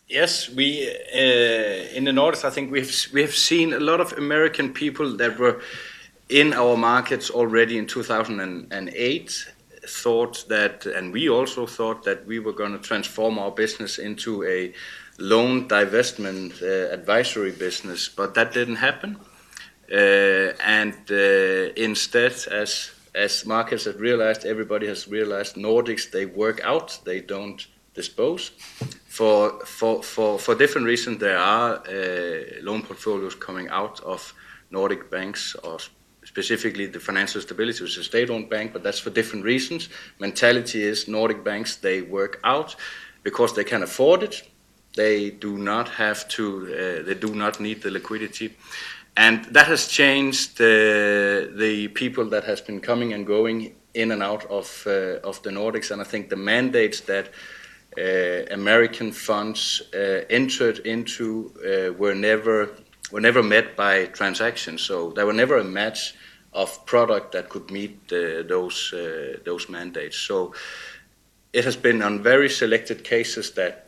Yes, we in the Nordics, I think we have seen a lot of American people that were in our markets already in 2008 thought that, and we also thought that we were going to transform our business into a loan divestment advisory business, but that didn't happen. Instead, as markets have realized, everybody has realized Nordics, they work out, they don't dispose. For different reasons, there are loan portfolios coming out of Nordic banks, or specifically the Financial Stability, which is a state-owned bank, but that's for different reasons. Mentality is Nordic banks, they work out because they can afford it. They do not have to. They do not need the liquidity. And that has changed the people that has been coming and going in and out of the Nordics. And I think the mandates that American funds entered into were never met by transactions. So there were never a match of product that could meet those mandates. So it has been on very selected cases that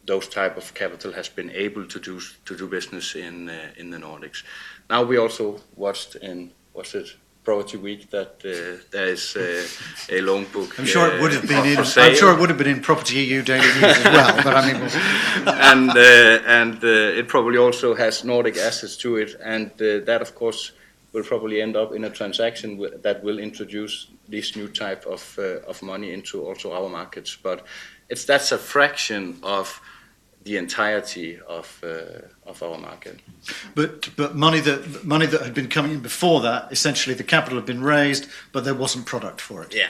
those type of capital has been able to do business in the Nordics. Now we also watched in Property Week that there is a loan book. I'm sure it would have been I'm sure it would have been in Property EU Daily News as well. But I mean, and it probably also has Nordic assets to it, and that of course will probably end up in a transaction that will introduce this new type of money into also our markets. But that's a fraction of the entirety of our market. But money that had been coming in before that, essentially the capital had been raised, but there wasn't product for it. Yeah.